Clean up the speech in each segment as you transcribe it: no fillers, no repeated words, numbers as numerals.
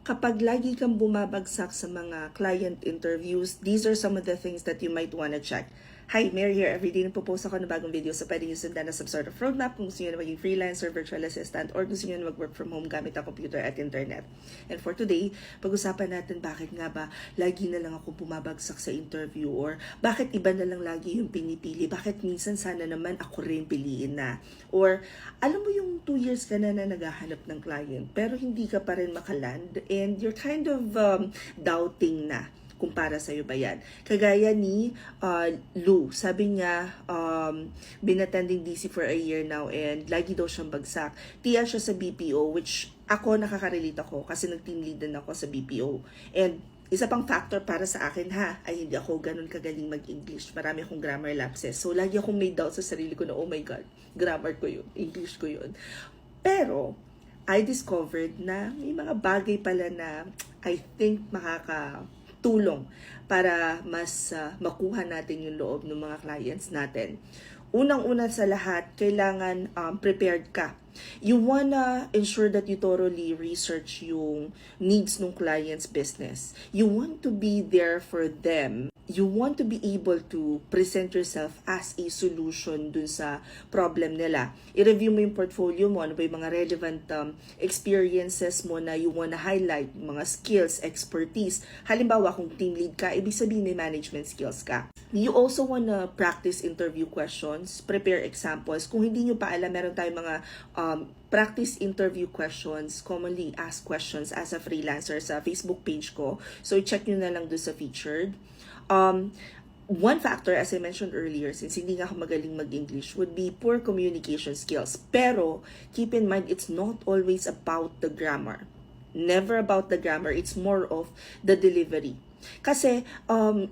Kapag lagi kang bumabagsak sa mga client interviews, these are some of the things that you might want to check. Hi, Mary here. Everyday nagpo-post ako ng bagong video so pwede nyo sundan na some sort of roadmap kung gusto nyo na maging freelancer, virtual assistant, or gusto nyo na mag-work from home gamit ang computer at internet. And for today, pag-usapan natin bakit nga ba lagi na lang ako bumabagsak sa interview, or bakit iba na lang lagi yung pinipili, bakit minsan sana naman ako rin piliin na. Or alam mo yung 2 years ka na naghahanap ng client pero hindi ka pa rin makaland and you're kind of doubting na kung para sa'yo ba yan. Kagaya ni Lou, sabi niya, been attending DC for a year now and lagi daw siyang bagsak. Tiya siya sa BPO, which ako nakaka-relate ako kasi nag-team lead din ako sa BPO. And isa pang factor para sa akin ay hindi ako ganun kagaling mag-English. Marami akong grammar lapses. So lagi akong may doubt sa sarili ko na, oh my God, grammar ko yun, English ko yun. Pero, I discovered na may mga bagay pala na I think makakatulong para mas makuha natin yung loob ng mga clients natin. Unang-una sa lahat, kailangan prepared ka. You wanna ensure that you thoroughly research yung needs ng client's business. You want to be there for them. You want to be able to present yourself as a solution dun sa problem nila. I-review mo yung portfolio mo, ano ba yung mga relevant experiences mo na you wanna highlight, mga skills, expertise. Halimbawa, kung team lead ka, ibig sabihin may management skills ka. You also wanna practice interview questions, prepare examples. Kung hindi nyo pa alam, meron tayong mga practice interview questions, commonly asked questions as a freelancer sa Facebook page ko. So, check nyo na lang doon sa featured. One factor, as I mentioned earlier, since hindi nga ako magaling mag-English, would be poor communication skills. Pero, keep in mind, it's not always about the grammar. Never about the grammar. It's more of the delivery. Kasi,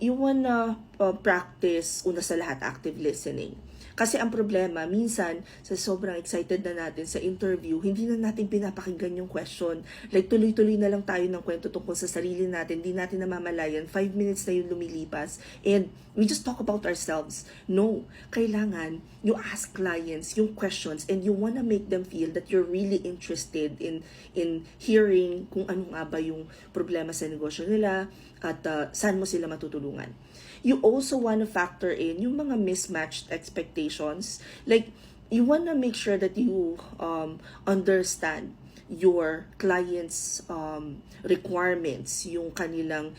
you wanna practice, una sa lahat, active listening. Kasi ang problema, minsan, sa sobrang excited na natin sa interview, hindi na natin pinapakinggan yung question. Like, tuloy-tuloy na lang tayo ng kwento tungkol sa sarili natin. Hindi natin namamalayan. 5 minutes na yung lumilipas. And we just talk about ourselves. No. Kailangan, you ask clients yung questions and you wanna make them feel that you're really interested in hearing kung ano nga ba yung problema sa negosyo nila at saan mo sila matutulungan. You also want to factor in yung mga mismatched expectations. Like, you want to make sure that you understand your client's requirements, yung kanilang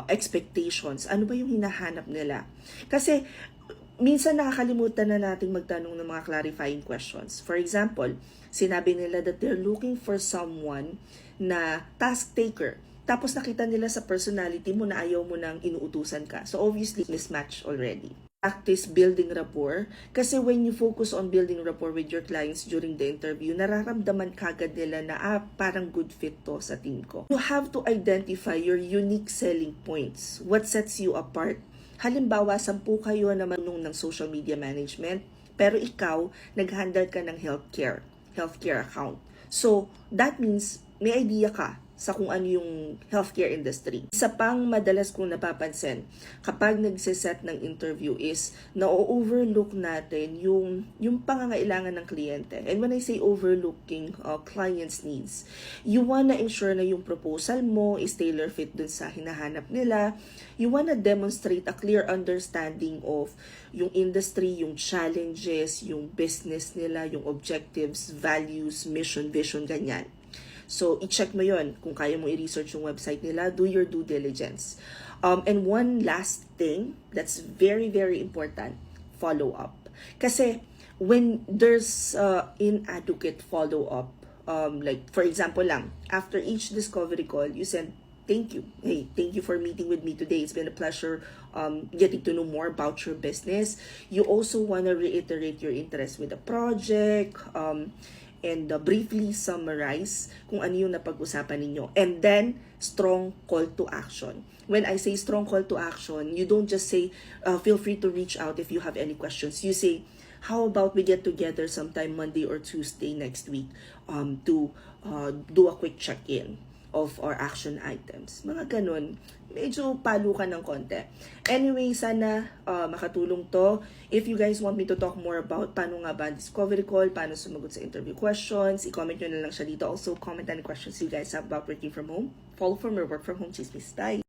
expectations. Ano ba yung hinahanap nila? Kasi, minsan nakakalimutan na nating magtanong ng mga clarifying questions. For example, sinabi nila that they're looking for someone na task taker. Tapos nakita nila sa personality mo na ayaw mo nang inuutusan ka. So obviously, mismatch already. Practice building rapport. Kasi when you focus on building rapport with your clients during the interview, nararamdaman kagad nila na parang good fit to sa team ko. You have to identify your unique selling points. What sets you apart? Halimbawa, 10 kayo na marunong ng social media management, pero ikaw, nag-handle ka ng healthcare account. So, that means may idea ka sa kung ano yung healthcare industry. Isa pang madalas kong napapansin kapag nagsiset ng interview is na-overlook natin yung pangangailangan ng kliyente. And when I say overlooking clients' needs, you wanna ensure na yung proposal mo is tailor-fit dun sa hinahanap nila. You wanna demonstrate a clear understanding of yung industry, yung challenges, yung business nila, yung objectives, values, mission, vision, ganyan. So, i-check mo yon. Kung kaya mo i-research yung website nila, do your due diligence. And one last thing that's very, very important, follow up. Kasi, when there's inadequate follow-up, like, for example lang, after each discovery call, you send, thank you. Hey, thank you for meeting with me today. It's been a pleasure getting to know more about your business. You also want to reiterate your interest with the project, and briefly summarize kung ano yung napag-usapan ninyo. And then, strong call to action. When I say strong call to action, you don't just say, feel free to reach out if you have any questions. You say, how about we get together sometime Monday or Tuesday next week to do a quick check-in? of our action items. Mga ganun. Medyo palo ka ng konti. Anyway, sana makatulong to. If you guys want me to talk more about paano nga ba ang discovery call, paano sumagot sa interview questions, i-comment nyo na lang siya dito. Also, comment any questions you guys have about working from home. Follow for more work from home chismis. Bye!